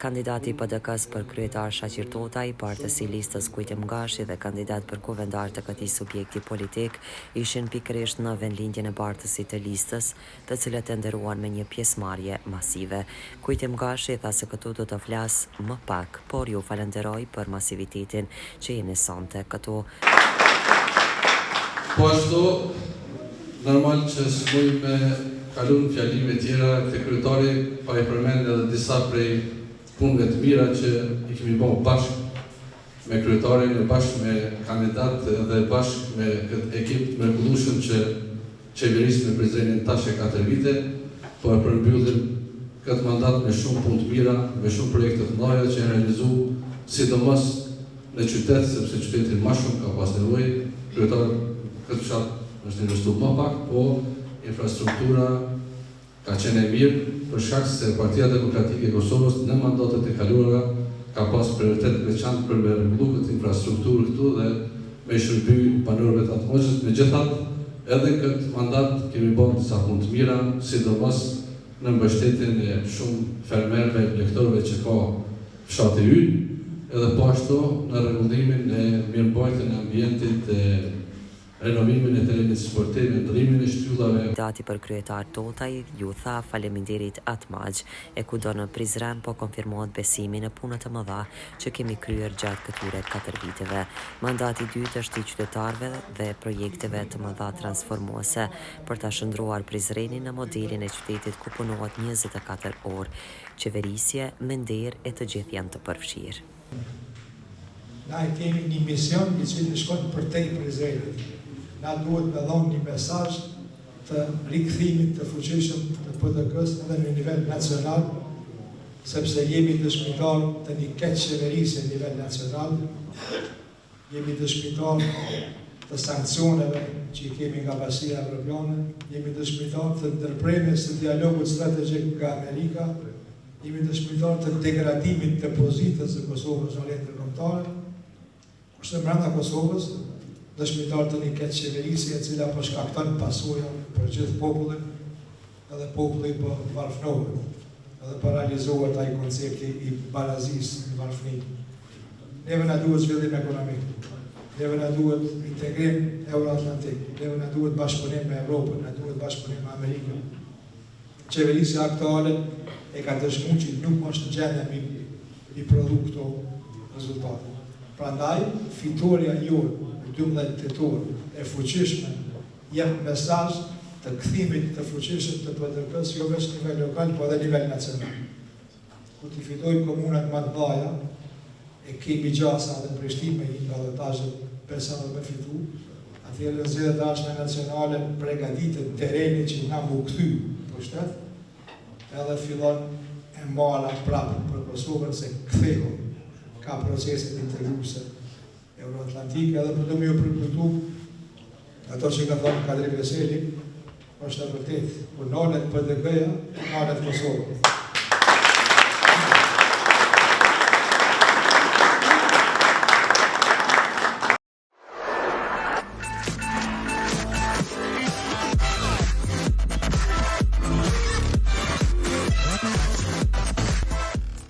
Kandidati i PDK-s për kryetar Shaqir Totaj, partësi listës Kujtim Gashi dhe kandidat për kuvendar të këtij subjekti politik ishin pikërisht në vendlindjen e partësit të listës, të cilët e nderuan me një pjesëmarrje masive. Kujtim Gashi tha se këtu do të flas më pak, por ju falenderoj për masivitetin që jeni sonte këtu. Po ashtu, normal që s'muj me kalun fjalime tjera të kryetari, pa i përmend edhe disa prej punëve të mira që i kemi bërë bashkë me kryetarin, bashkë me kandidat dhe bashkë me këtë ekip të mrekullueshëm që qeverisë me prezrenin tash e 4 vite, po e përmbyllim këtë mandat me shumë punë të mira, me shumë projekte të mëdha që janë realizuar, sidomos në qytet, sepse qyteti më shumë ka pas nevojë. Kryetari këtë fshat është investuar më pak, po infrastruktura ka qenë e mirë, për shkak se Partia Demokratike e Kosovës në mandatet e kaluara ka pas prioritet veçantë për me rregullu këtë infrastrukturë këtu dhe me shërby banorëve të atmosferës. Megjithatë, edhe këtë mandat kemi bërë disa punë të mira, sidomos në mbështetjen e shumë fermerëve, lektorëve që ka fshati ynë, edhe po ashtu në rregullimin e mirëmbajtjen e ambientit, renovimin e terrenit sportiv, ndrimin e shtyllave. Kandidati për kryetar Totaj ju tha faleminderit atmaq, e kudo në Prizren po konfirmohet besimi në punët e mëdha që kemi kryer gjatë këtyre 4 viteve. Mandati i dytë është i qytetarëve dhe projekteve të mëdha transformuese për ta shndruar Prizrenin në modelin e qytetit ku punohet 24 orë, qeverisje me nder e të gjithë janë të përfshirë. Na e kemi një mision i cili shkon përtej Prizrenit. Na duhet me dhonë një mesazh të rikthimit të fuqishëm të PDK-s edhe në nivel nacional, sepse jemi dëshmitar të një keq qeverisje në nivel nacional, jemi dëshmitar të sankcioneve që i kemi nga Bashkia Evropiane, jemi dëshmitar të ndërprerjes së dialogut strategjik nga Amerika, jemi dëshmitar të degradimit të pozitës së Kosovës në arena ndërkombëtare, kurse brenda Kosovës dëshmitar të një keq qeverisje e cila po shkakton pasoja për gjithë popullin, edhe populli po varfënohet, edhe paralizohet ai koncepti i barazisë në varfëni. Neve na duhet zhvillim ekonomik, neve na duhet integrim euroatlantik, neve na duhet bashkëpunim me Evropën, na duhet bashkëpunim me Amerikën. Qeverisja aktuale e ka dëshmuar që nuk është në gjendje mi prodhu këto rezultate. Prandaj, fitoria jonë 12 tetor e fuqishme jep mesazh të kthimit të fuqishëm të PDK-s jo vetëm në nivel lokal, por edhe në nivel nacional. Ku t'i fitojmë komunat më të mëdha, e kemi gjasa dhe Prishtinë i ballotazhet besa do me fitu, atëherë zgjedhjet e dashme nacionale përgatitet terreni që na u kthy pushtet, edhe fillon e mbala prapë për Kosovën se ktheu ka proceset integruese euroatlantike, edhe për të më përkujtu ato që ka thonë Kadri Veseli, është e vërtet, kur nalet PDK-ja, nalet Kosovë.